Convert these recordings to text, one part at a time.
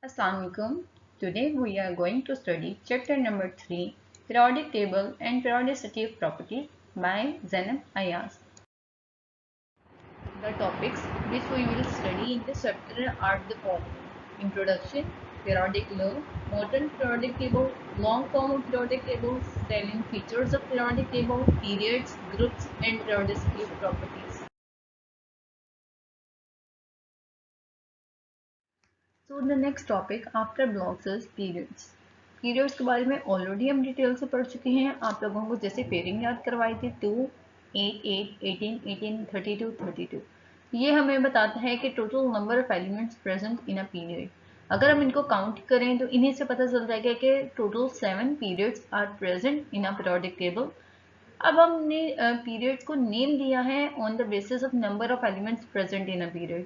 Assalamualaikum. Today we are going to study chapter number 3, Periodic Table and Periodicity of Properties by Zainab Ayaz. The topics which we will study in this chapter are the following: Introduction, Periodic Law, Modern Periodic Table, Long Form of Periodic Tables, Telling Features of Periodic Table, Periods, Groups and Periodicity of Properties. So the next topic after blocks is periods. Periods के बारे में already हम detail से पढ़ चुके हैं। आप लोगों को जैसे पेयरिंग याद करवाई थी 2, 8, 8, 18, 18, 32, 32। ये हमें बताता है कि total number of elements present in a period. अगर हम इनको काउंट करें तो इन्हीं से पता चल जाएगा कि total 7 periods are present in a periodic table. अब हमने पीरियड्स को नेम दिया है on the basis of number of elements present in a period.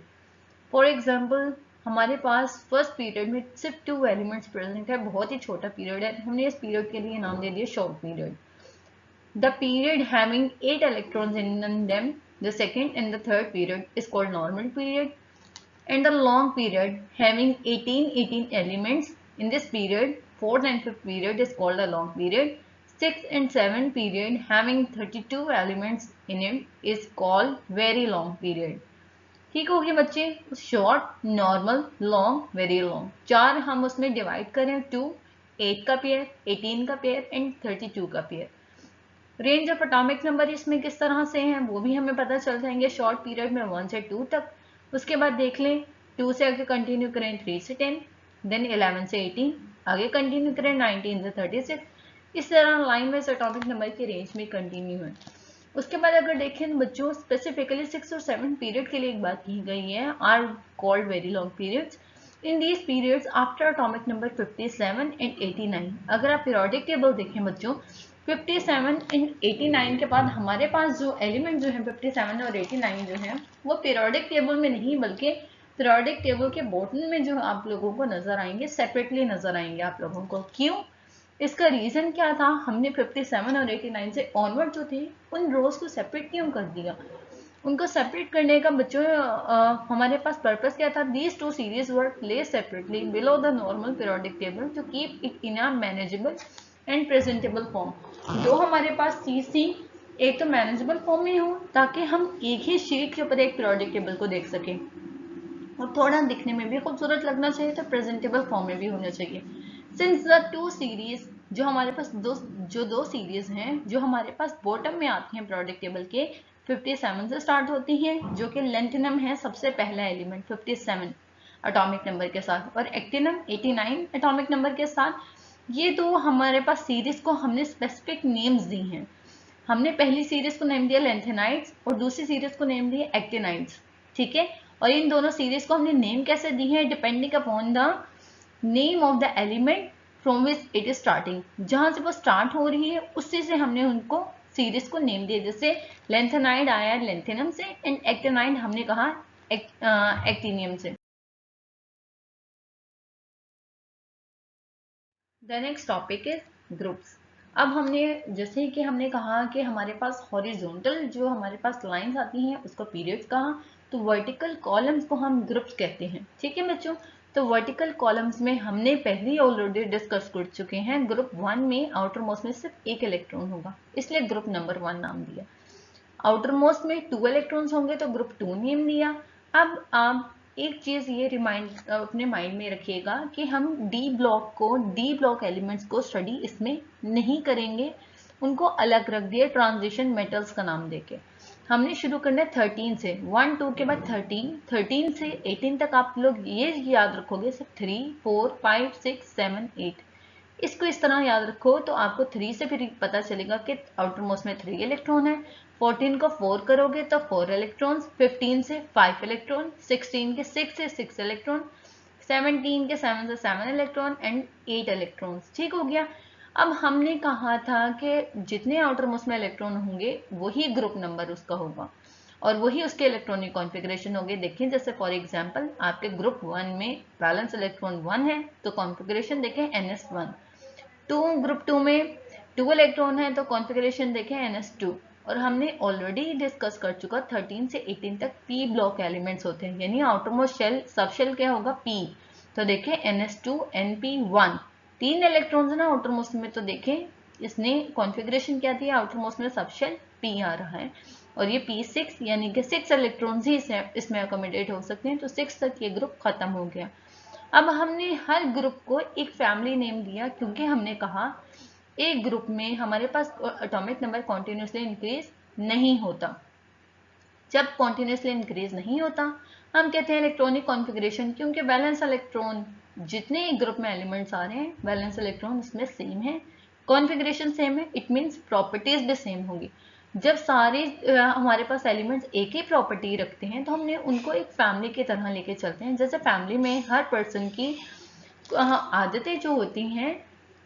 For example हमारे पास फर्स्ट पीरियड में सिर्फ 2 एलिमेंट्स प्रेजेंट है, बहुत ही छोटा पीरियड है, हमने इस पीरियड के लिए नाम दे दिया short period. The period having 8 electrons in them, the second and the third period is called normal period, and the long period having 18 elements in this period, fourth and fifth period is called a long period. Sixth and seventh period having 32 elements in it is called very long period. ठीक हो गया बच्चे। Short, normal, long, very long, चार हम उसमें divide करें 2, 8 का pair, 18 का पेयर एंड 32 का pair. Range of atomic number इसमें किस तरह से हैं वो भी हमें पता चल जाएंगे शॉर्ट पीरियड में 1 से 2 तक। उसके बाद देख लें 2 से आगे कंटिन्यू करें 3 से 10, देन 11 से 18, आगे कंटिन्यू करें 19 से 36। इस तरह लाइन वाइज एटॉमिक नंबर की रेंज में कंटिन्यू है। उसके बाद अगर देखें बच्चों स्पेसिफिकली 6 और 7 पीरियड के लिए एक बात की गई है, are called very long periods. In these periods after atomic number 57 and 89, अगर आप पीरियोडिक टेबल देखें बच्चों 57 एंड 89 के बाद हमारे पास जो एलिमेंट जो है 57 और 89 जो है वो पीरियोडिक टेबल में नहीं बल्कि पीरियोडिक टेबल के बॉटम में जो आप लोगों को नजर आएंगे, सेपरेटली नजर आएंगे आप लोगों को। क्यों? इसका रीजन क्या था? हमने 57 और 89 से ऑनवर्ड जो थे उन रोज को सेपरेट क्यों कर दिया? उनको सेपरेट करने का बच्चों हमारे पास पर्पस क्या था? These two series were place separately below the normal periodic table to keep it in a manageable and presentable form. जो हमारे पास चीज थी एक तो मैनेजेबल फॉर्म में हो ताकि हम एक ही शीट के ऊपर एक पीरियोडिक टेबल को देख सकें, और थोड़ा दिखने में भी खूबसूरत लगना चाहिए तो प्रेजेंटेबल फॉर्म में भी होना चाहिए। सिंस द टू सीरीज जो हमारे पास दो सीरीज हैं जो हमारे पास बॉटम में आती हैं पीरियोडिक टेबल के, 57 से स्टार्ट होती हैं जो कि लेंटिनम है सबसे पहला एलिमेंट 57 एटॉमिक नंबर के साथ, और एक्टिनम 89 एटॉमिक नंबर के साथ। ये दो हमारे पास सीरीज को हमने स्पेसिफिक नेम्स दी हैं। हमने पहली सीरीज को नेम दिया लेंथेनाइड्स और दूसरी सीरीज को नेम दिया एक्टिनाइड्स। ठीक है, और इन दोनों सीरीज को हमने नेम कैसे दी है? Depending upon the name of the element from which it is starting, जहां से वो स्टार्ट हो रही है उसी से हमने उनको सीरीज को नेम दिया। जैसे लेंथेनाइड आया लेंथेनम से एंड एक्टिनाइड हमने कहा एक्टिनियम से। The next topic is groups. अब हमने जैसे कि हमने कहा कि हमारे पास हॉरिजॉन्टल जो हमारे पास लाइंस आती हैं उसको पीरियड्स कहा, तो वर्टिकल कॉलम्स को हम ग्रुप्स कहते हैं। ठीक है बच्चों, तो वर्टिकल कॉलम्स में हमने पहले ऑलरेडी डिस्कस कर चुके हैं। ग्रुप 1 में आउटर मोस्ट में सिर्फ एक इलेक्ट्रॉन होगा, इसलिए ग्रुप नंबर 1 नाम दिया। आउटर मोस्ट में 2 इलेक्ट्रॉन्स होंगे तो ग्रुप 2 नेम दिया। अब आप एक चीज ये रिमाइंड अपने माइंड में रखिएगा कि हम डी ब्लॉक एलिमेंट्स को स्टडी इसमें नहीं करेंगे, उनको अलग रख दिए ट्रांजिशन मेटल्स का नाम देके। हमने शुरू करना है 13 से, 1 2 के बाद 13 से 18 तक आप लोग ये याद रखोगे सिर्फ 3 4 5 6 7 8। इसको इस तरह याद रखो तो आपको 3 से फिर पता चलेगा कि आउटर मोस्ट में 3 इलेक्ट्रॉन है। 14 को 4 करोगे तो 4 इलेक्ट्रॉन, 15 से 5 इलेक्ट्रॉन, 16 के 6 से 6 इलेक्ट्रॉन, 17 के 7 से 7 इलेक्ट्रॉन एंड 8 इलेक्ट्रॉन्स। ठीक हो गया। अब हमने कहा था कि जितने आउटर मोस्ट में इलेक्ट्रॉन होंगे वही ग्रुप नंबर उसका होगा और वही उसके इलेक्ट्रॉनिक कॉन्फ़िगरेशन होगी। देखिए जैसे फॉर एग्जांपल आपके ग्रुप 1 में बैलेंस इलेक्ट्रॉन 1 है तो कॉन्फ़िगरेशन देखें NS1। ग्रुप 2 में 2 इलेक्ट्रॉन है तो कॉन्फ़िगरेशन देखें NS2। और हमने ऑलरेडी डिस्कस कर चुका 13 से 18 तक पी ब्लॉक एलिमेंट्स होते हैं, यानी आउटरमोस्ट शेल सब शेल क्या होगा? पी। तो देखें NH2 NP1 3 इलेक्ट्रॉन्स ना आउटर मोस्ट में, तो देखें इसने कॉन्फ़िगरेशन क्या दिया, आउटर मोस्ट में सबशेल P आ रहा है और ये P6 यानी कि 6 इलेक्ट्रॉन्स ही इसमें अकोमोडेट हो सकते हैं, तो 6 तक ये ग्रुप खत्म हो गया। अब हमने हर ग्रुप को एक फैमिली नेम दिया क्योंकि हमने कहा एक ग्रुप में हमारे पास एटॉमिक नंबर कॉन्टिन्यूसली इंक्रीज नहीं होता। जब कॉन्टिन्यूसली इंक्रीज नहीं होता हम कहते हैं इलेक्ट्रॉनिक कॉन्फ़िगरेशन, क्योंकि बैलेंस इलेक्ट्रॉन जितने ग्रुप में एलिमेंट्स आ रहे हैं बैलेंस इलेक्ट्रॉन इसमें सेम है, कॉन्फ़िगरेशन सेम है, इट मीन्स प्रॉपर्टीज भी सेम होंगी। जब सारे हमारे पास एलिमेंट्स एक ही प्रॉपर्टी रखते हैं तो हमने उनको एक फैमिली की तरह लेके चलते हैं। जैसे फैमिली में हर पर्सन की आदतें जो होती हैं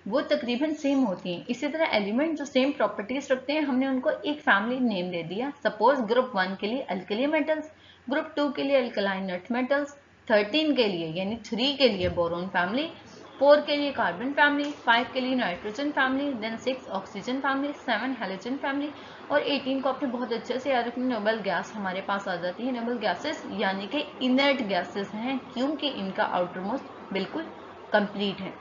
वो तकरीबन सेम होती हैं, इसी तरह एलिमेंट जो सेम प्रॉपर्टीज रखते हैं हमने उनको एक फैमिली नेम दे दिया। सपोज ग्रुप 1 के लिए अल्कली मेटल्स, ग्रुप 2 के लिए अल्कलाइन अर्थ मेटल्स, 13 के लिए यानी 3 के लिए बोरोन फैमिली, 4 के लिए कार्बन फैमिली, 5 के लिए nitrogen family, then 6 oxygen family, 7 halogen family और 18 को आपने बहुत अच्छे से याद रखना, नोबल गैस हमारे पास आ जाती है। नोबल गैसेस यानी कि इनर्ट गैसेस हैं क्योंकि इनका आउटर मोस्ट बिल्कुल कंप्लीट है।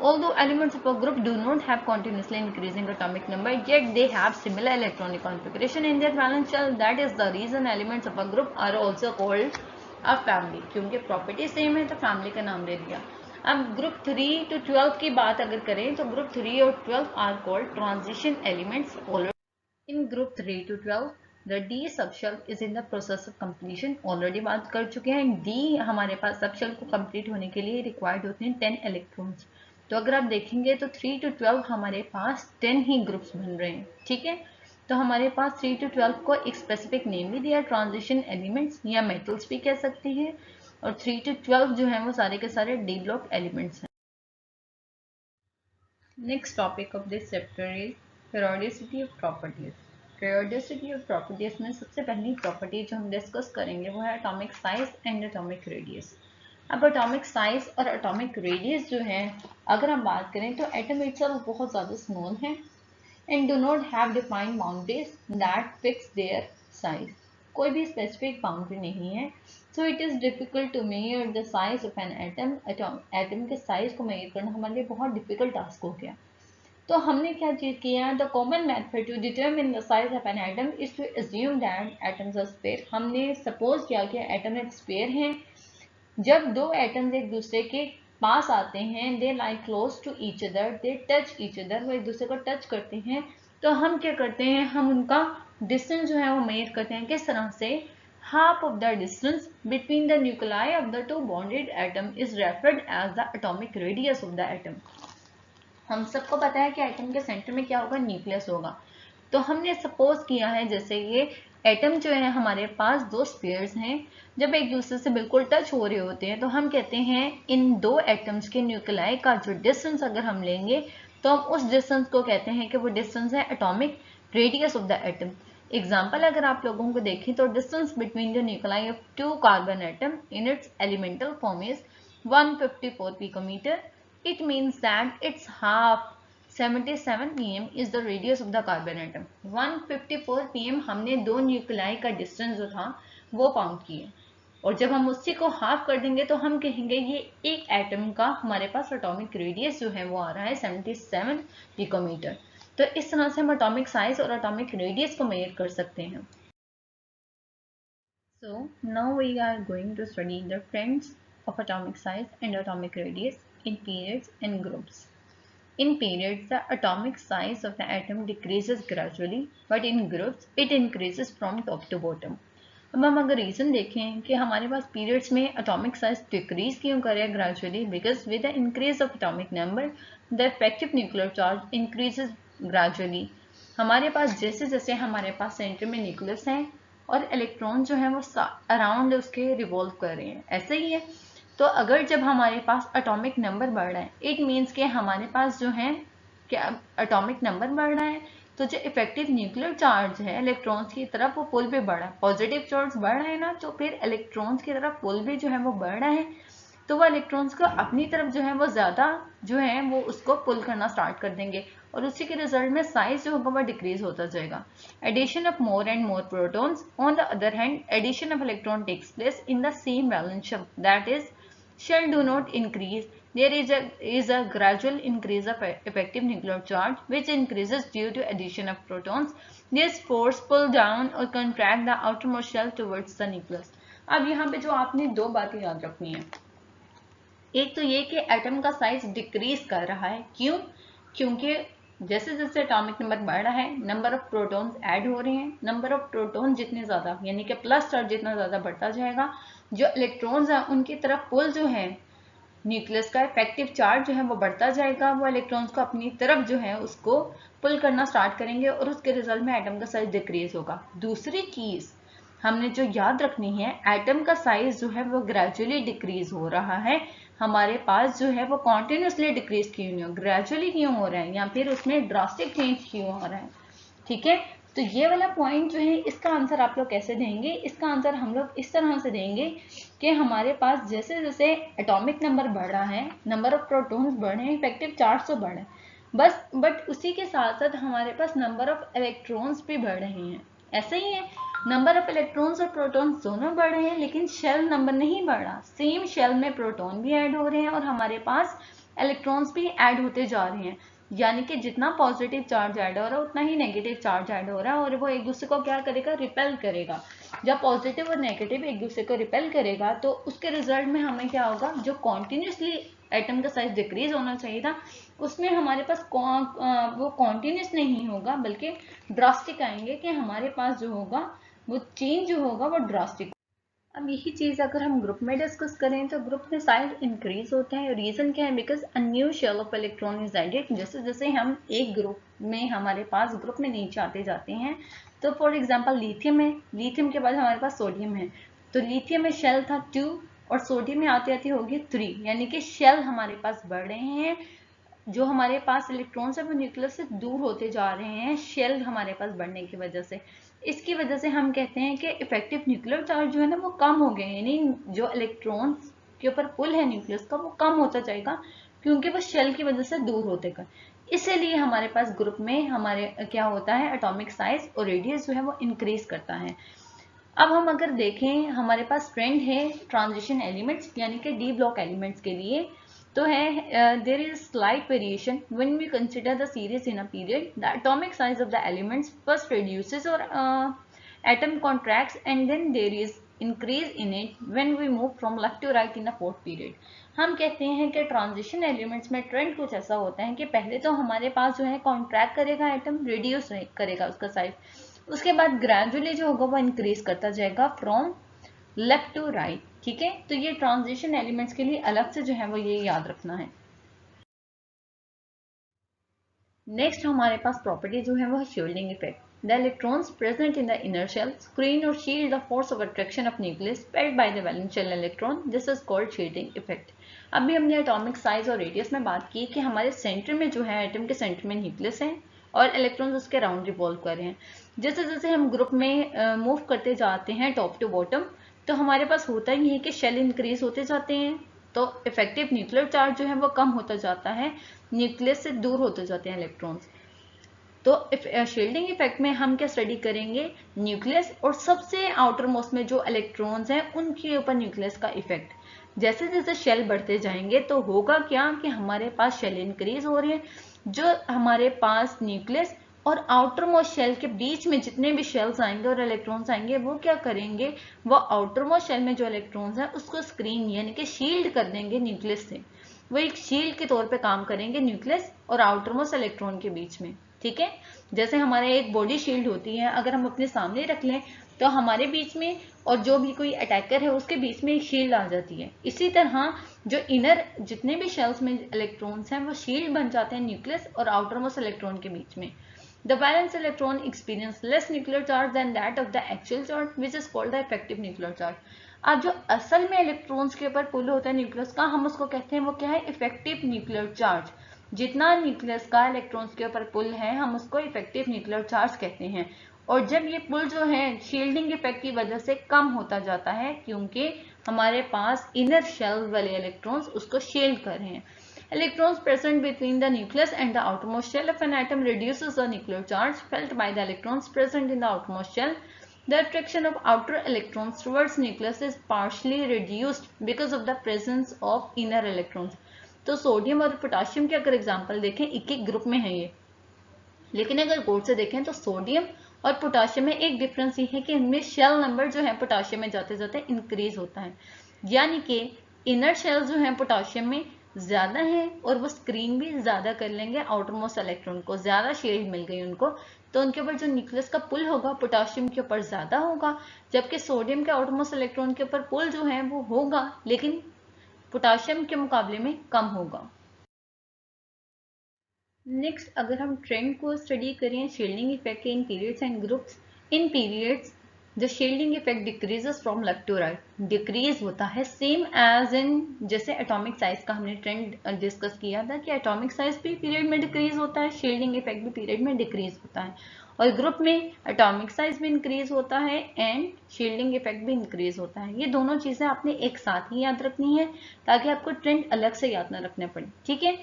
Although elements of a group do not have continuously increasing atomic number, yet they have similar electronic configuration in their valence shell. That is the reason elements of a group are also called a family. क्योंकि property same है तो family का नाम दे दिया। अब group 3 to 12 की बात अगर करें तो ग्रुप 3 और 12 are called transition elements. In group 3 to 12 the d subshell is in the process of completion, already बात कर चुके हैं। डी हमारे पास सबशेल को कंप्लीट होने के लिए रिक्वायर्ड होते हैं 10 इलेक्ट्रॉन्स। तो अगर आप देखेंगे तो 3 to 12 हमारे पास 10 ही ग्रुप्स बन रहे हैं, ठीक है। तो हमारे पास 3 to 12 को एक स्पेसिफिक नेम भी दिया, ट्रांजिशन एलिमेंट्स या मेटल्स भी कह सकते हैं, और 3 to 12 जो है वो सारे के सारे डी ब्लॉक एलिमेंट्स हैं। Next topic of this chapter is periodicity of properties. Periodicity of properties में सबसे पहली प्रॉपर्टी जो हम डिस्कस करेंगे वो है atomic size and atomic radius. अब एटॉमिक साइज और एटॉमिक रेडियस जो है अगर हम बात करें तो एटम इटसेल्फ बहुत ज़्यादा स्मॉल है and do not have defined boundaries that fix their size. कोई भी स्पेसिफिक बाउंड्री नहीं है, so it is difficult to measure the size of an atom. Atom के साइज को मेजर करना हमारे लिए बहुत डिफिकल्ट टास्क हो गया। तो हमने क्या चीज किया, the common method to determine the size of an atom is to assume that atoms are sphere. हमने सपोज किया कि एटम एक स्फीयर है। जब दो एटम्स एक दूसरे के पास आते हैं, they lie close to each other, they touch each other, वो एक दूसरे को टच करते हैं, तो हम क्या करते हैं, हम उनका डिस्टेंस जो है वो मेजर करते हैं। किस तरह से, half of the distance between the nuclei of the two bonded atom is referred as the atomic radius of the atom। हम सबको पता है कि एटम के सेंटर में क्या होगा, न्यूक्लियस होगा। तो हमने सपोज किया है जैसे ये एटम जो है हमारे पास दो स्फीयर्स हैं, जब एक दूसरे से बिल्कुल टच हो रहे होते हैं तो हम कहते हैं इन दो एटम्स के न्यूक्लियाई का जो डिस्टेंस अगर हम लेंगे तो हम उस डिस्टेंस को कहते हैं कि वो डिस्टेंस है atomic radius of the atom. Example अगर आप लोगों को देखें तो distance between the nuclei of 2 carbon atom in its elemental form is 154 picometer. It means that its half 77 pm is the radius of the carbon atom। 154 pm हमने दो nuclei का distance जो था वो काउंट किए, और जब हम उसी को हाफ कर देंगे तो हम कहेंगे ये एक एटम का हमारे पास एटॉमिक रेडियस जो है वो आ रहा है 77 पिकोमीटर। तो इस तरह से हम एटॉमिक साइज और एटॉमिक रेडियस को मेजर कर सकते हैं। So now we are going to study the trends of atomic size and atomic radius in periods and groups। In periods, the atomic size of the atom decreases gradually, but in groups, it increases from top to bottom। अब हम अगर reason देखें कि हमारे पास periods में atomic size decrease क्यों करे gradually, because with the increase of atomic number the effective nuclear charge increases gradually. हमारे पास जैसे जैसे हमारे पास सेंटर में न्यूक्लियस है और इलेक्ट्रॉन जो है वो अराउंड उसके रिवॉल्व कर रहे हैं, ऐसे ही है। तो अगर जब हमारे पास एटॉमिक नंबर बढ़ रहा है, इट मीन्स कि हमारे पास जो है क्या एटॉमिक नंबर बढ़ रहा है, तो जो इफेक्टिव न्यूक्लियर चार्ज है इलेक्ट्रॉन्स की तरफ वो पुल भी बढ़ रहा है। पॉजिटिव चार्ज बढ़ रहा है ना, तो फिर इलेक्ट्रॉन्स की तरफ पुल भी जो है वो बढ़ रहा है, तो वो इलेक्ट्रॉन्स को अपनी तरफ जो है वो ज़्यादा जो है वो उसको पुल करना स्टार्ट कर देंगे, और उसी के रिजल्ट में साइज जो होगा वो डिक्रीज होता जाएगा। Addition of more and more protons, on the other hand addition of electron takes place in the same valence shell, that is shell do not increase. There is a gradual increase of effective nuclear charge which increases due to addition of protons. This force pull down or contract the outermost shell towards the nucleus. अब यहाँ पे जो आपने दो बातें याद रखनी है, एक तो ये कि एटम का साइज डिक्रीज कर रहा है। क्यों? क्योंकि जैसे जैसे एटॉमिक नंबर बढ़ रहा है, नंबर ऑफ प्रोटॉन्स ऐड हो रहे हैं। नंबर ऑफ प्रोटॉन जितने ज्यादा, यानी कि प्लस चार्ज जितना ज्यादा बढ़ता जाएगा, जो इलेक्ट्रॉन्स हैं उनकी तरफ पुल जो है न्यूक्लियस का इफेक्टिव चार्ज जो है वो बढ़ता जाएगा। वो इलेक्ट्रॉन्स को अपनी तरफ जो है उसको पुल करना स्टार्ट करेंगे और उसके रिजल्ट में एटम का साइज डिक्रीज होगा। दूसरी चीज हमने जो याद रखनी है, एटम का साइज जो है वो ग्रेजुअली डिक्रीज हो रहा है। हमारे पास जो है वो कॉन्टिन्यूसली डिक्रीज क्यों नहीं हो, ग्रेजुअली क्यों हो रहा है, या फिर उसमें ड्रास्टिक चेंज क्यों हो रहा है। ठीक है, तो ये वाला पॉइंट जो है इसका आंसर आप लोग कैसे देंगे? इसका आंसर हम लोग इस तरह से देंगे कि हमारे पास जैसे जैसे एटॉमिक नंबर बढ़ रहा है, नंबर ऑफ प्रोटॉन्स बढ़ रहे हैं, इफेक्टिव चार्ज तो बढ़ रहे हैं बस, बट उसी के साथ साथ हमारे पास नंबर ऑफ इलेक्ट्रॉन्स भी बढ़ रहे हैं। ऐसा ही है, नंबर ऑफ इलेक्ट्रॉन्स और प्रोटॉन्स दोनों बढ़ रहे हैं लेकिन शेल नंबर नहीं बढ़ रहा। सेम शेल में प्रोटॉन भी ऐड हो रहे हैं और हमारे पास इलेक्ट्रॉन्स भी ऐड होते जा रहे हैं। यानी कि जितना पॉजिटिव चार्ज ऐड हो रहा है उतना ही नेगेटिव चार्ज ऐड हो रहा है और वो एक दूसरे को क्या करेगा, रिपेल करेगा। जब पॉजिटिव और नेगेटिव एक दूसरे को रिपेल करेगा तो उसके रिजल्ट में हमें क्या होगा, जो कॉन्टिन्यूसली एटम का साइज डिक्रीज होना चाहिए था उसमें हमारे पास वो कॉन्टिन्यूस नहीं होगा बल्कि ड्रास्टिक आएंगे, कि हमारे पास जो होगा वो चेंज जो होगा वो ड्रास्टिक। अब यही चीज अगर हम ग्रुप में डिस्कस करें तो ग्रुप में साइज इंक्रीज होते हैं। रीजन क्या है? Because a new shell of electron is added. जैसे जैसे हम एक ग्रुप में हमारे पास ग्रुप में नीचे आते जाते हैं, तो फॉर एग्जांपल लिथियम है, लिथियम के बाद हमारे पास सोडियम है, तो लिथियम में शेल था 2 और सोडियम में आते आते होगी 3, यानी कि शेल हमारे पास बढ़ रहे हैं। जो हमारे पास इलेक्ट्रॉन्स है वो न्यूक्लियस से दूर होते जा रहे हैं शेल हमारे पास बढ़ने की वजह से। इसकी वजह से हम कहते हैं कि इफेक्टिव न्यूक्लियर चार्ज जो है ना वो कम हो गए, यानी जो इलेक्ट्रॉन्स के ऊपर पुल है न्यूक्लियस का वो कम होता जाएगा क्योंकि वो शेल की वजह से दूर होते गए। इसीलिए हमारे पास ग्रुप में हमारे क्या होता है, एटॉमिक साइज और रेडियस जो है वो इंक्रीज करता है। अब हम अगर देखें, हमारे पास ट्रेंड है ट्रांजिशन एलिमेंट्स यानी कि डी ब्लॉक एलिमेंट्स के लिए, तो है there is slight variation when we consider the series in a period. The atomic size of the elements first reduces और atom contracts and then there is increase in it when we move from left to right in a fourth period। हम कहते हैं कि transition elements में trend कुछ ऐसा होता है कि पहले तो हमारे पास जो है कॉन्ट्रैक्ट करेगा एटम, रिड्यूस करेगा उसका साइज, उसके बाद ग्रेजुअली जो होगा वो इंक्रीज करता जाएगा फ्रॉम लेफ्ट टू राइट। ठीक है, तो ये ट्रांजिशन एलिमेंट्स के लिए अलग से जो है वो ये याद रखना है। नेक्स्ट हमारे पास प्रॉपर्टी जो है वो है shielding effect. The electrons present in the inner shell screen और shield the force of attraction of nucleus felt by the valence shell electron, this is called shielding effect. अभी हमने एटॉमिक साइज और radius में बात की कि हमारे centre में जो है एटम के सेंटर में न्यूक्लियस है और इलेक्ट्रॉन्स उसके राउंड रिवॉल्व कर रहे हैं। जैसे जैसे हम ग्रुप में मूव करते जाते हैं टॉप टू बॉटम, तो हमारे पास होता ही है कि शेल इंक्रीज होते जाते हैं तो इफेक्टिव न्यूक्लियर चार्ज जो है वो कम होता जाता है, न्यूक्लियस से दूर होते जाते हैं इलेक्ट्रॉन्स। तो शील्डिंग इफेक्ट में हम क्या स्टडी करेंगे, न्यूक्लियस और सबसे आउटर मोस्ट में जो इलेक्ट्रॉन्स हैं उनके ऊपर न्यूक्लियस का इफेक्ट। जैसे जैसे शेल बढ़ते जाएंगे तो होगा क्या कि हमारे पास शेल इंक्रीज हो रही है, जो हमारे पास न्यूक्लियस और आउटर मोस्ट शेल के बीच में जितने भी शेल्स आएंगे और इलेक्ट्रॉन्स आएंगे वो क्या करेंगे, वो आउटर मोस्ट शेल में जो इलेक्ट्रॉन्स हैं उसको स्क्रीन यानी कि शील्ड कर देंगे न्यूक्लियस से। वो एक शील्ड के तौर पे काम करेंगे न्यूक्लियस और आउटर मोस्ट इलेक्ट्रॉन के बीच में। ठीक है, जैसे हमारे एक बॉडी शील्ड होती है, अगर हम अपने सामने रख लें तो हमारे बीच में और जो भी कोई अटैकर है उसके बीच में एक शील्ड आ जाती है। इसी तरह जो इनर जितने भी शेल्स में इलेक्ट्रॉन्स हैं वो शील्ड बन जाते हैं न्यूक्लियस और आउटर मोस्ट इलेक्ट्रॉन के बीच में। The valence electron experience less nuclear charge than that of the actual charge, which is called the effective nuclear charge। अब जो असल में इलेक्ट्रॉन्स के ऊपर पुल होता है न्यूक्लियस का, हम उसको कहते हैं वो क्या है, इफेक्टिव न्यूक्लियर चार्ज। जितना न्यूक्लियस का इलेक्ट्रॉन्स के ऊपर पुल है हम उसको इफेक्टिव न्यूक्लियर चार्ज कहते हैं। और जब ये पुल जो है शील्डिंग इफेक्ट की वजह से कम होता जाता है क्योंकि हमारे पास इनर शेल वाले इलेक्ट्रॉन्स उसको शील्ड कर रहे हैं। Electrons present between the nucleus and the outermost shell of an atom reduces the nuclear charge felt by the electrons present in the outermost shell The attraction of outer electrons towards nucleus is partially reduced because of the presence of inner electrons. तो sodium और potassium के अगर example देखें, एक एक group में है ये, लेकिन अगर गौर से देखें तो सोडियम और पोटाशियम में एक डिफरेंस ये है कि इनमें शेल नंबर जो है पोटाशियम में जाते जाते इंक्रीज होता है, यानी कि इनर शेल जो है पोटाशियम में ज्यादा है और वो स्क्रीन भी ज्यादा कर लेंगे आउटरमोस्ट इलेक्ट्रॉन को, ज्यादा शील्ड मिल गई उनको, तो उनके ऊपर जो न्यूक्लियस का पुल होगा पोटाशियम के ऊपर ज्यादा होगा, जबकि सोडियम के आउटरमोस्ट इलेक्ट्रॉन के ऊपर पुल जो है वो होगा लेकिन पोटाशियम के मुकाबले में कम होगा। नेक्स्ट अगर हम ट्रेंड को स्टडी करें shielding effect in periods and groups, in periods the shielding effect decreases from left to right, decrease होता है सेम एज इन जैसे एटॉमिक साइज का हमने ट्रेंड डिस्कस किया था कि एटॉमिक साइज भी पीरियड में डिक्रीज होता है, शील्डिंग इफेक्ट भी पीरियड में डिक्रीज होता है, और ग्रुप में एटॉमिक साइज भी इंक्रीज होता है एंड शील्डिंग इफेक्ट भी इंक्रीज होता है। ये दोनों चीजें आपने एक साथ ही याद रखनी है ताकि आपको ट्रेंड अलग से याद ना रखना पड़े, ठीक है।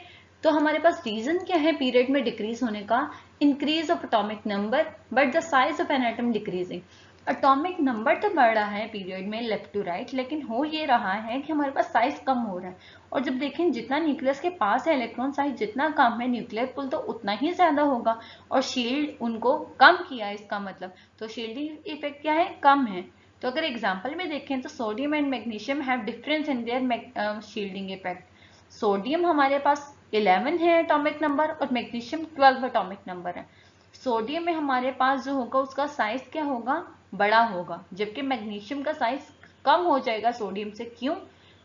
तो हमारे पास रीजन क्या है पीरियड में डिक्रीज होने का, increase of atomic number but the size of an atom decreasing. Atomic number तो बढ़ रहा है पीरियड में लेफ्ट टू राइट, लेकिन हो ये रहा है कि हमारे पास साइज कम हो रहा है, और जब देखें जितना न्यूक्लियस के पास है इलेक्ट्रॉन साइज जितना कम है न्यूक्लियर पुल तो उतना ही ज्यादा होगा, और शील्ड उनको कम किया इसका मतलब, तो शील्डिंग इफेक्ट क्या है, कम है। तो अगर एग्जाम्पल में देखें तो sodium and magnesium have difference in their shielding effect. Sodium हमारे पास 11 है एटॉमिक नंबर और मैग्नीशियम 12 एटॉमिक नंबर है। सोडियम में हमारे पास जो होगा उसका साइज क्या होगा, बड़ा होगा, जबकि मैग्नीशियम का साइज कम हो जाएगा सोडियम से। क्यों?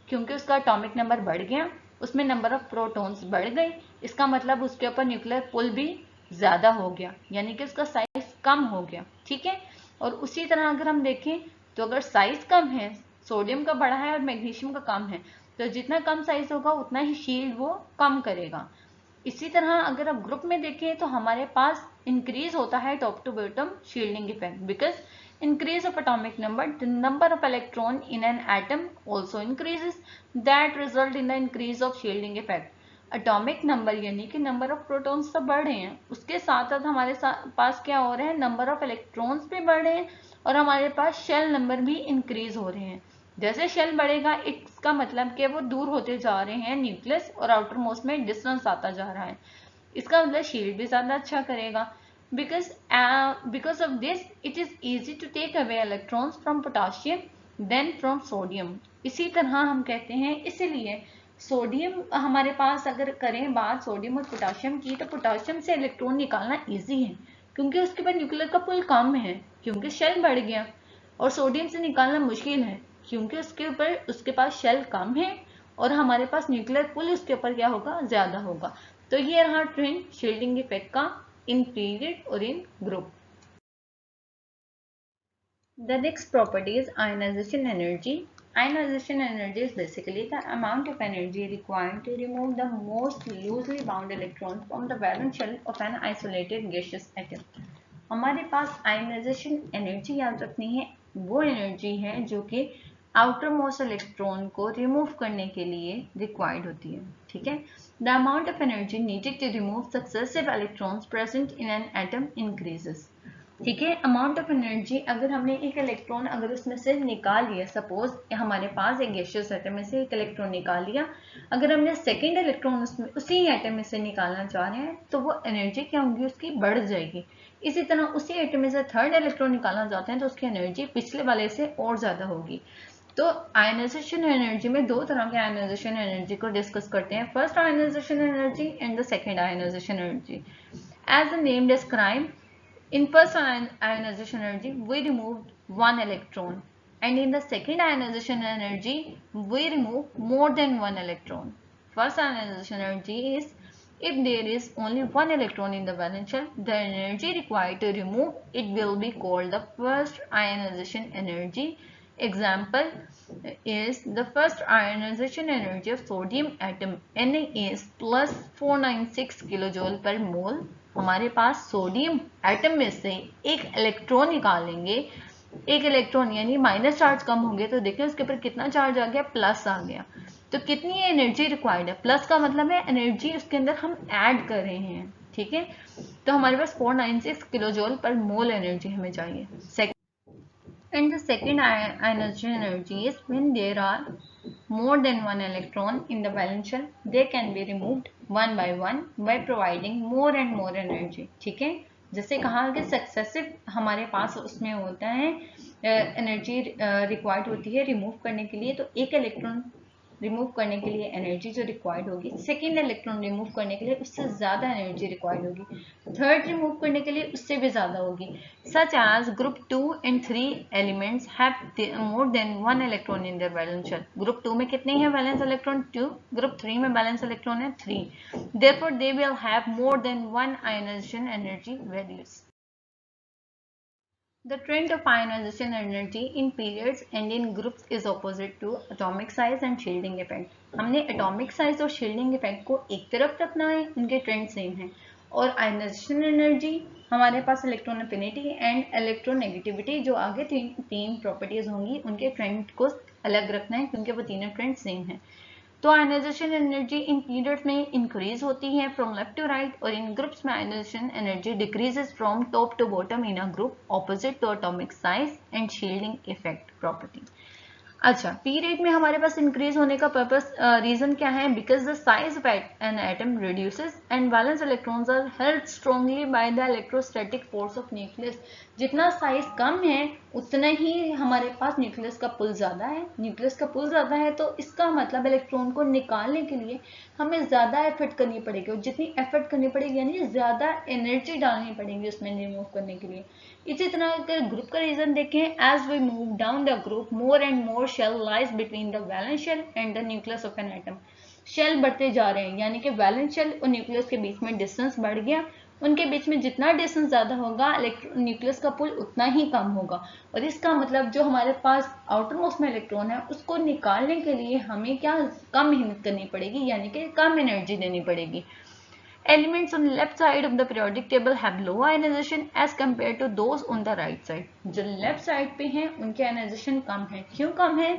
क्योंकि उसका एटॉमिक नंबर बढ़ गया, उसमें नंबर ऑफ प्रोटॉन्स बढ़ गए, इसका मतलब उसके ऊपर न्यूक्लियर पुल भी ज्यादा हो गया, यानी कि उसका साइज कम हो गया, ठीक है। और उसी तरह अगर हम देखें तो अगर साइज कम है, सोडियम का बड़ा है और मैग्नीशियम का कम है, तो जितना कम साइज होगा उतना ही शील्ड वो कम करेगा। इसी तरह अगर आप ग्रुप में देखें तो हमारे पास इंक्रीज होता है top to bottom shielding effect, because increase of atomic number, the number of electron in an atom also increases, that result in the increase of shielding effect. Atomic number यानी कि number of protons तो बढ़ रहे हैं, उसके साथ साथ हमारे पास क्या हो रहा है, नंबर ऑफ इलेक्ट्रॉन्स भी बढ़ रहे हैं और हमारे पास शेल नंबर भी इंक्रीज हो रहे हैं। जैसे शेल बढ़ेगा इसका मतलब कि वो दूर होते जा रहे हैं न्यूक्लियस और आउटर मोस्ट में डिस्टेंस आता जा रहा है, इसका मतलब शील्ड भी ज्यादा अच्छा करेगा। Because of this it is easy to take away electrons from potassium than from sodium। इसी तरह हम कहते हैं इसीलिए सोडियम हमारे पास अगर करें बात सोडियम और पोटाशियम की, तो पोटाशियम से इलेक्ट्रॉन निकालना इजी है क्योंकि उसके पास न्यूक्लियर का पुल कम है क्योंकि शेल बढ़ गया, और सोडियम से निकालना मुश्किल है क्योंकि उसके पास शेल कम है और हमारे पास न्यूक्लियर पुल उसके ऊपर क्या होगा, ज्यादा होगा। तो ये रहा ट्रेंड शील्डिंग इफेक्ट का in period or in group. The next property is ionization energy. Ionization energy is basically the amount of energy required to remove the most loosely bound electrons from the valence shell of an isolated gaseous atom. हमारे पास ionization energy याद रखनी है, वो energy है जो कि outermost electron को remove करने के लिए रिक्वायर्ड होती है, ठीक है। The amount of energy needed to remove successive electrons present in an atom increases, ठीक है। अमाउंट ऑफ एनर्जी अगर हमने एक इलेक्ट्रॉन अगर उसमें से निकाल लिया, सपोज हमारे पास एक गैसियस एटम में से एक इलेक्ट्रॉन निकाल लिया, अगर हमने सेकेंड इलेक्ट्रॉन उसमें उसी एटम में से निकालना चाह रहे हैं तो वो एनर्जी क्या होगी, उसकी बढ़ जाएगी। इसी तरह उसी एटम में से थर्ड इलेक्ट्रॉन निकालना चाहते हैं तो उसकी एनर्जी पिछले वाले से और ज्यादा होगी। तो आयनाइजेशन एनर्जी में दो तरह के आयनाइजेशन एनर्जी को डिस्कस करते हैं, first ionization energy and the second ionization energy. As the name describe, in first ionization energy we removed one electron, and in the second ionization energy we remove more than one electron. First ionization energy is if there is only one electron in the valence shell, the energy required to remove it will be called the first ionization energy. Example is the first ionization energy of sodium atom Na is plus 496 kilojoule per mole। हमारे पास sodium atom में से एक electron निकालेंगे, एक electron यानी minus charge कम होंगे तो देखें उसके ऊपर कितना चार्ज आ गया, प्लस आ गया। तो कितनी एनर्जी रिक्वायर्ड है, प्लस का मतलब है एनर्जी उसके अंदर हम ऐड कर रहे हैं, ठीक है। तो हमारे पास 496 किलोजोल पर मोल एनर्जी हमें चाहिए। And the second ionization energy is when there are more than one electron in the valence shell, they can be removed one by providing more and more energy. ठीक है, जैसे कहा कि सक्सेसिव हमारे पास उसमें होता है एनर्जी रिक्वायर्ड होती है रिमूव करने के लिए, तो एक इलेक्ट्रॉन रिमूव करने के लिए एनर्जी जो रिक्वायर्ड होगी, सेकेंड इलेक्ट्रॉन रिमूव करने के लिए उससे ज़्यादा एनर्जी रिक्वायर्ड होगी, थर्ड रिमूव करने के लिए उससे भी ज़्यादा होगी. Such as group 2 and 3 elements have more than one electron in their valence shell. Group 2 में कितने हैं वैलेंस इलेक्ट्रॉन? 2. ग्रुप 3 में वैलेंस इलेक्ट्रॉन है 3. Therefore they will have more than one ionization energy values. The trend of ionization energy in periods and in groups is opposite to atomic size and shielding effect. हमने atomic size और shielding effect को एक तरफ रखना है, उनके trend same है. और ionization energy हमारे पास इलेक्ट्रॉन अफिनिटी एंड इलेक्ट्रोनेगेटिविटी जो आगे तीन प्रॉपर्टीज होंगी उनके ट्रेंड को अलग रखना है क्योंकि वो तीनों ट्रेंड सेम है. तो आयनाइजेशन एनर्जी इन पीरियड्स में इंक्रीज होती है फ्रॉम लेफ्ट टू राइट, और इन ग्रुप्स में ionization energy decreases from top to bottom in a group opposite to atomic size and shielding effect property. अच्छा, पीरियड में हमारे पास इंक्रीज होने का पर्पस रीजन क्या है? Because the size of an atom reduces and valence electrons are held strongly by the electrostatic force of nucleus. जितना size कम है उतना ही हमारे पास न्यूक्लियस का पुल ज्यादा है. न्यूक्लियस का पुल ज्यादा है तो इसका मतलब इलेक्ट्रॉन को निकालने के लिए हमें ज्यादा एफर्ट करनी पड़ेगी, और जितनी एफर्ट करनी पड़ेगी यानी ज्यादा एनर्जी डालनी पड़ेगी उसमें रिमूव करने के लिए. इसी तरह अगर ग्रुप का रीजन देखें, as we move down the group more and more shell lies between the valence shell and the nucleus of an atom. Shell बढ़ते जा रहे हैं यानी कि वैलेंस शेल और न्यूक्लियस के बीच में डिस्टेंस बढ़ गया. उनके बीच में जितना डिस्टेंस ज्यादा होगा न्यूक्लियस का पुल उतना ही कम होगा, और इसका मतलब जो हमारे पास आउटर मोस्ट में इलेक्ट्रॉन है उसको निकालने के लिए हमें क्या कम मेहनत करनी पड़ेगी यानी कि कम एनर्जी देनी पड़ेगी. Elements on the left side of the periodic table have low ionization as compared to those on the right side. जो लेफ्ट साइड पे हैं उनके आयनाइजेशन कम है. क्यों कम है?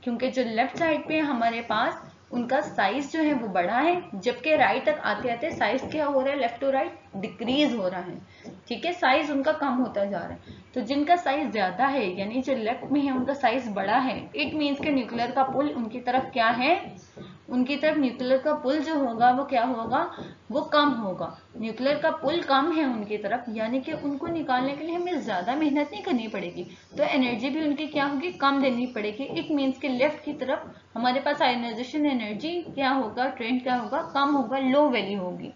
क्योंकि जो लेफ्ट साइड पे हमारे पास उनका साइज जो है वो बड़ा है, जबकि राइट तक आते आते साइज क्या हो रहा है? लेफ्ट टू राइट डिक्रीज हो रहा है. ठीक है, साइज उनका कम होता जा रहा है. तो जिनका साइज ज्यादा है यानी जो लेफ्ट में है उनका साइज बड़ा है, इट मीन्स के न्यूक्लियर का पुल उनकी तरफ क्या है? उनकी तरफ न्यूक्लियर का पुल जो होगा वो क्या होगा? वो कम होगा. न्यूक्लियर का पुल कम है उनकी तरफ यानी कि उनको निकालने के लिए हमें ज्यादा मेहनत नहीं करनी पड़ेगी, तो एनर्जी भी उनकी क्या होगी? कम देनी पड़ेगी. इट मीन्स के लेफ्ट की तरफ हमारे पास आयनाइजेशन एनर्जी क्या होगा? ट्रेंड क्या होगा? कम होगा, लो वैल्यू होगी.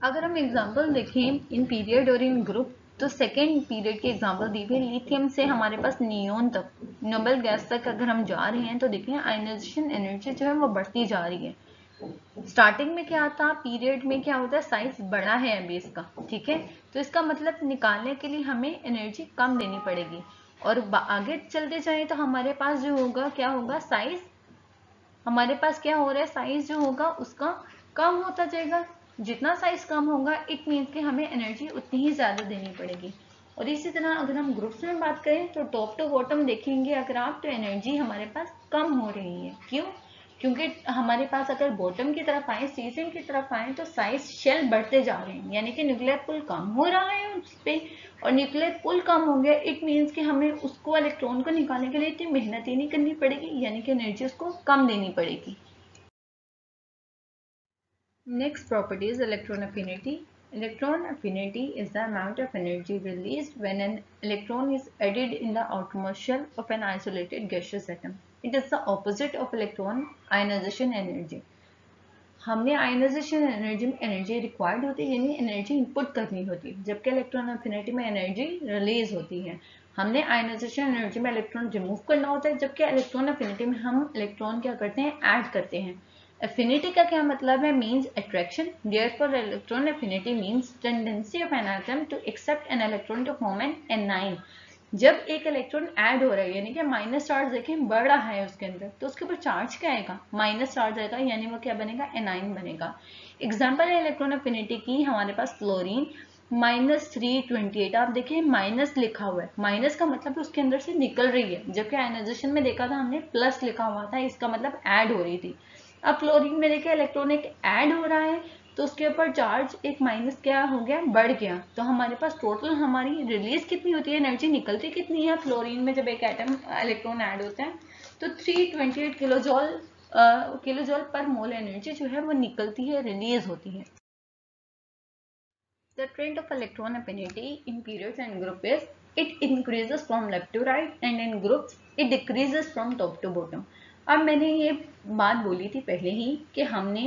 अगर हम एग्जाम्पल देखें इन पीरियड और इन ग्रुप, तो सेकेंड पीरियड की एग्जाम्पल दी हुई लिथियम से हमारे पास नियोन तक, नोबेल गैस तक अगर हम जा रहे हैं तो देखिए आयनाइजेशन एनर्जी जो है वो बढ़ती जा रही है. स्टार्टिंग में क्या था? पीरियड में क्या होता है? साइज बड़ा है अभी इसका. ठीक है, तो इसका मतलब निकालने के लिए हमें एनर्जी कम देनी पड़ेगी, और आगे चलते जाए तो हमारे पास जो होगा क्या होगा? साइज हमारे पास क्या हो रहा है? साइज जो होगा उसका कम होता जाएगा. जितना साइज कम होगा इट मीन्स कि हमें एनर्जी उतनी ही ज्यादा देनी पड़ेगी. और इसी तरह अगर हम ग्रुप्स में बात करें तो टॉप टू बॉटम देखेंगे अगर आप, तो एनर्जी हमारे पास कम हो रही है. क्यों? क्योंकि हमारे पास अगर बॉटम की तरफ आए, सीजन की तरफ आए, तो साइज शेल बढ़ते जा रहे हैं यानी कि न्यूक्लियर पुल कम हो रहा है उस पे, और न्यूक्लियर पुल कम हो गया इट मीन्स कि हमें उसको इलेक्ट्रॉन को निकालने के लिए इतनी मेहनत ही नहीं करनी पड़ेगी यानी कि एनर्जी उसको कम देनी पड़ेगी. Next property is electron affinity. Electron affinity is the amount of energy released when an electron is added in the outermost shell of an isolated gaseous atom. It is the opposite of electron ionization energy. हमने ionization energy में energy required होती है यानी energy input करनी होती है, जबकि electron affinity में एनर्जी रिलीज होती है. हमने आयनाइजेशन एनर्जी में इलेक्ट्रॉन रिमूव करना होता है, जबकि इलेक्ट्रॉन अफिनिटी में हम इलेक्ट्रॉन क्या करते हैं? ऐड करते हैं. Affinity का क्या मतलब है? Means attraction. Therefore electron affinity means tendency of an atom to accept an electron to form an anion. जब एक इलेक्ट्रॉन ऐड हो रहा है यानी कि माइनस चार्ज देखें बढ़ रहा है उसके अंदर, तो उसके ऊपर चार्ज क्या आएगा? माइनस चार्ज आएगा यानी वो क्या बनेगा? एनाइन बनेगा. एग्जाम्पल है इलेक्ट्रॉन अफिनिटी की हमारे पास फ्लोरीन -328. आप देखिए माइनस लिखा हुआ है, माइनस का मतलब उसके अंदर से निकल रही है, जबकि आयनाइजेशन में देखा था हमने प्लस लिखा हुआ था, इसका मतलब ऐड हो रही थी. अब फ्लोरीन में देखिए इलेक्ट्रॉन एक ऐड हो रहा है, तो उसके ऊपर चार्ज एक माइनस क्या हो गया, बढ़ गया। तो हमारे पास टोटल हमारी रिलीज कितनी होती है, एनर्जी निकलती कितनी है फ्लोरीन में जब एक एटम इलेक्ट्रॉन ऐड होता है, तो 328 किलोजोल पर मोल एनर्जी जो है वो निकलती है, रिलीज होती है। The trend of electron affinity in periods and group is it increases from left to right and in groups it decreases from top to bottom. अब मैंने ये बात बोली थी पहले ही कि हमने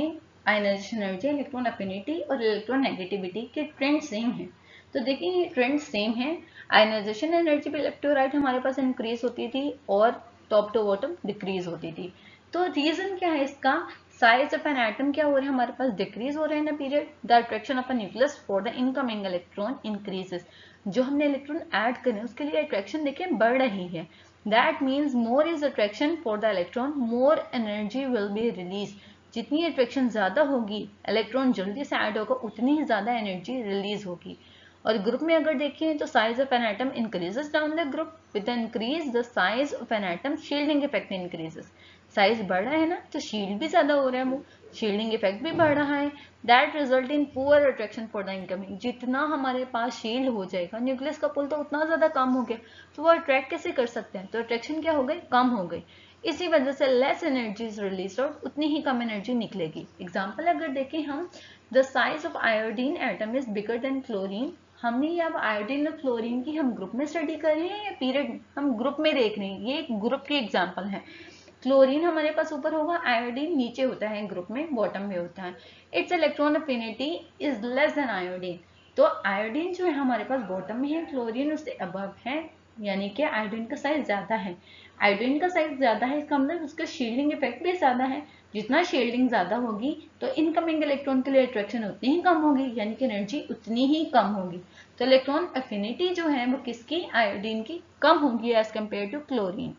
आयनाइजेशन एनर्जी, इलेक्ट्रॉन अफिनिटी और इलेक्ट्रॉन नेगेटिविटी के ट्रेंड सेम है। तो देखिए ये ट्रेंड सेम है। आयनाइजेशन एनर्जी पे लेफ्ट टू राइट हमारे पास इंक्रीज होती थी और टॉप टू बॉटम डिक्रीज होती थी। तो रीजन क्या है इसका, साइज ऑफ एन एटम क्या हो रहा है हमारे पास, डिक्रीज हो रहा है ना period. The attraction of a nucleus for the incoming electron increases. जो हमने इलेक्ट्रॉन ऐड करें उसके लिए अट्रैक्शन देखिए बढ़ रही है। That means more is attraction for the electron, more energy will be release. जितनी अट्रैक्शन ज्यादा होगी, इलेक्ट्रॉन जल्दी से ऐड होगा, उतनी ही ज्यादा एनर्जी रिलीज होगी। और ग्रुप में अगर देखें तो size of an atom increases down the group, with increase the size of an atom shielding effect increases. Size बढ़ रहा है ना तो शील्ड भी ज्यादा हो रहा है, वो शील्डिंग इफेक्ट भी बढ़ रहा है। That result in poor attraction for the incoming. जितना हमारे पास शील्ड हो जाएगा, न्यूक्लियस का पुल तो उतना ज्यादा कम हो गया, तो वो अट्रैक्ट कैसे कर सकते हैं, तो अट्रैक्शन क्या हो गई, कम हो गई। इसी वजह से less energy is release out, उतनी ही कम एनर्जी निकलेगी। एग्जाम्पल अगर देखें हम, the size of iodine atom is bigger than chlorine. हमने ये अब आयोडीन और क्लोरीन की हम ग्रुप में स्टडी कर रहे हैं या पीरियड, हम ग्रुप में देख रहे हैं, ये एक ग्रुप की एग्जाम्पल है। क्लोरीन हमारे पास ऊपर होगा, आयोडीन नीचे होता है ग्रुप में, बॉटम में होता है। It's electron affinity is less than iodine. तो आयोडीन जो है हमारे पास बॉटम में है, क्लोरीन उससे अबव है, यानी कि आयोडीन का साइज ज्यादा है। आयोडीन का साइज ज्यादा है इसका मतलब उसका शील्डिंग इफेक्ट भी ज्यादा है। जितना शील्डिंग ज्यादा होगी तो इनकमिंग इलेक्ट्रॉन के लिए अट्रैक्शन उतनी ही कम होगी, यानी कि एनर्जी उतनी ही कम होगी। तो इलेक्ट्रॉन अफिनिटी जो है वो किसकी, आयोडीन की, कम होगी as compare to chlorine.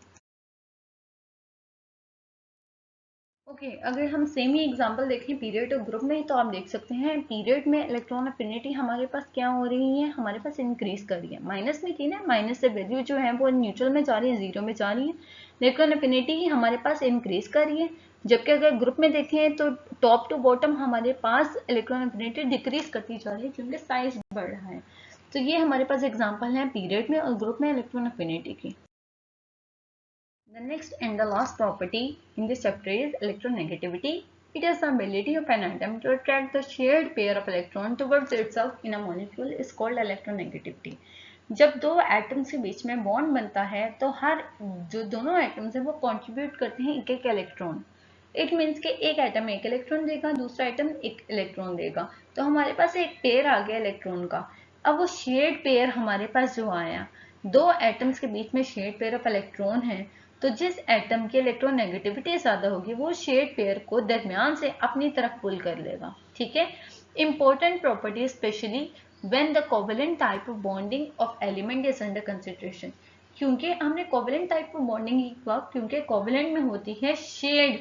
Okay अगर हम सेम ही एग्जांपल देखें पीरियड और ग्रुप में, तो आप देख सकते हैं पीरियड में इलेक्ट्रॉन अफिनिटी हमारे पास क्या हो रही है, हमारे पास इंक्रीज कर रही है। माइनस में थी ना, माइनस से वैल्यू जो है वो न्यूट्रल में जा रही है, जीरो में जा रही है। इलेक्ट्रॉन अफिनिटी ही हमारे पास इंक्रीज कर रही है। जबकि अगर ग्रुप में देखें तो टॉप टू बॉटम हमारे पास इलेक्ट्रॉन अफिनिटी डिक्रीज करती जा रही है क्योंकि साइज बढ़ रहा है। तो ये हमारे पास एग्जाम्पल है पीरियड में और ग्रुप में इलेक्ट्रॉन अफिनिटी की। The next and the last property in this chapter is electronegativity. It is the ability of an atom to attract the shared pair of electrons towards itself in a molecule is called electronegativity. जब दो atoms के बीच में bond बनता है तो हर जो दोनों atoms है वो कंट्रीब्यूट करते हैं एक एक इलेक्ट्रॉन। इट मीन्स कि एक एटम एक इलेक्ट्रॉन देगा, दूसरा एटम एक इलेक्ट्रॉन देगा, तो हमारे पास एक पेयर आ गया इलेक्ट्रॉन का। अब वो शेयर्ड पेयर हमारे पास जो आया, दो एटम्स के बीच में शेयर्ड पेयर ऑफ इलेक्ट्रॉन है, तो जिस एटम की इलेक्ट्रॉन नेगेटिविटी ज्यादा होगी वो शेयर्ड पेयर को दरमियान से अपनी तरफ पुल कर लेगा। ठीक है, important property specially when the covalent type of bonding of element is under consideration. क्योंकि हमने कोवेलेंट टाइप ऑफ बॉन्डिंग की बात, क्योंकि कोवेलेंट में होती है शेयर्ड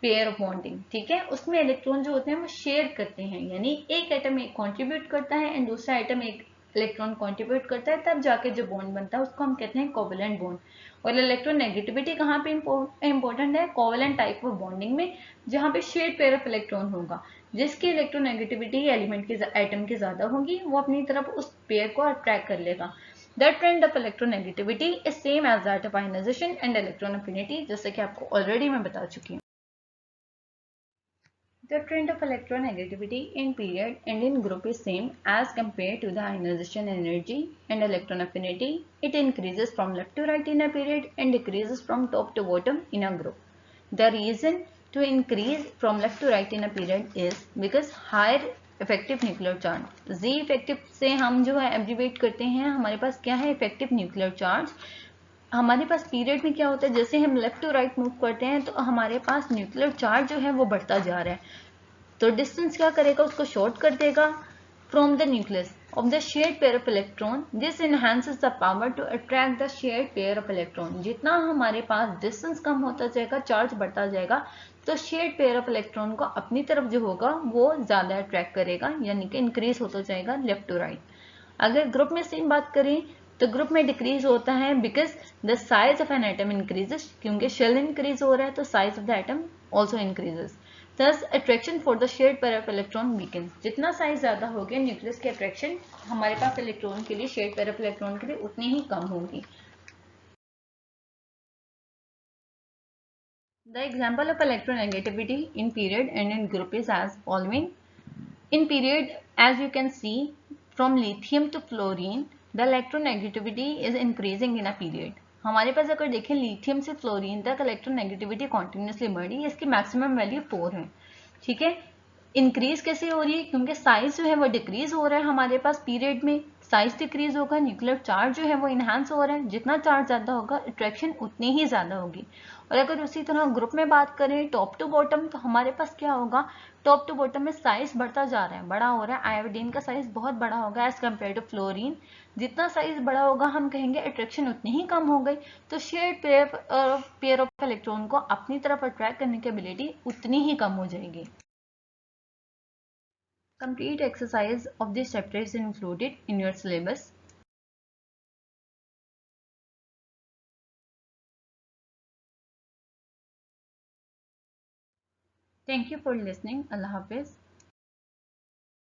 पेयर ऑफ बॉन्डिंग। ठीक है, उसमें इलेक्ट्रॉन जो होते हैं वो शेयर करते हैं, यानी एक एटम एक कॉन्ट्रीब्यूट करता है एंड दूसरा एटम एक इलेक्ट्रॉन कॉन्ट्रीब्यूट करता है, तब जाके जो बॉन्ड बनता है उसको हम कहते हैं कोवेलेंट बॉन्ड। और इलेक्ट्रोनेगेटिविटी कहाँ पे इंपॉर्टेंट है, कोवेलेंट टाइप ऑफ बॉन्डिंग में, जहाँ पे शेयर्ड पेयर ऑफ इलेक्ट्रॉन होगा। जिसकी इलेक्ट्रोनेगेटिविटी एलिमेंट की एटम की ज्यादा होगी वो अपनी तरफ उस पेयर को अट्रैक्ट कर लेगा। The trend of electronegativity is same as that of ionization and electron affinity, जैसे कि आपको ऑलरेडी मैं बता चुकी हूँ। The trend of electronegativity in period and in group is same as compared to the ionization energy and electron affinity. It increases from left to right in a period and decreases from top to bottom in a group. The reason to increase from left to right in a period is because higher effective nuclear charge. Z effective से हम जो है abbreviate करते हैं, हमारे पास क्या है, effective nuclear charge. हमारे पास पीरियड में क्या होता है, जैसे हम लेफ्ट टू राइट मूव करते हैं तो हमारे पास न्यूक्लियर चार्ज जो है वो बढ़ता जा रहा है, तो डिस्टेंस क्या करेगा, उसको शॉर्ट कर देगा from the nucleus of the shared pair of electron. This enhances the power to attract the shared pair of electron. जितना हमारे पास डिस्टेंस कम होता जाएगा, चार्ज बढ़ता जाएगा, तो शेयर्ड पेयर ऑफ इलेक्ट्रॉन को अपनी तरफ जो होगा वो ज्यादा अट्रैक्ट करेगा, यानी कि इंक्रीज होता जाएगा लेफ्ट टू राइट। अगर ग्रुप में सेम बात करें तो ग्रुप में डिक्रीज होता है because the size of an atom increases, क्योंकि शेल इंक्रीज हो रहा है तो size of the atom also increases. Thus attraction for the shared pair of electron weakens. जितना साइज ज्यादा हो गया न्यूक्लियस की अट्रैक्शन हमारे पास इलेक्ट्रॉन के लिए, शेयर्ड पेयर ऑफ इलेक्ट्रॉन के लिए उतनी ही कम होगी. The example of electronegativity in period and in group is as following. In period, as you can see, from lithium to fluorine, the electronegativity is increasing in a period. हमारे पास अगर देखें lithium से fluorine तक electronegativity continuously बढ़ रही है, इसकी maximum value 4 है. ठीक है, इंक्रीज कैसे हो रही है? क्योंकि साइज जो है वो डिक्रीज हो रहा है हमारे पास पीरियड में. साइज डिक्रीज होगा, न्यूक्लियर चार्ज जो है वो इनहांस हो रहा है. जितना चार्ज ज्यादा होगा अट्रैक्शन उतनी ही ज्यादा होगी. और अगर उसी तरह ग्रुप में बात करें टॉप टू बॉटम, तो हमारे पास क्या होगा? टॉप टू बॉटम में साइज बढ़ता जा रहा है, बड़ा हो रहा है. आयोडीन का साइज बहुत बड़ा होगा एज कम्पेयर टू फ्लोरीन. जितना साइज बड़ा होगा हम कहेंगे अट्रैक्शन उतनी ही कम हो गई. तो शेयर्ड पेयर ऑफ इलेक्ट्रॉन को अपनी तरफ अट्रैक्ट करने की एबिलिटी उतनी ही कम हो जाएगी. Complete exercise of this chapter is included in your syllabus. Thank you for listening. Allah Hafiz.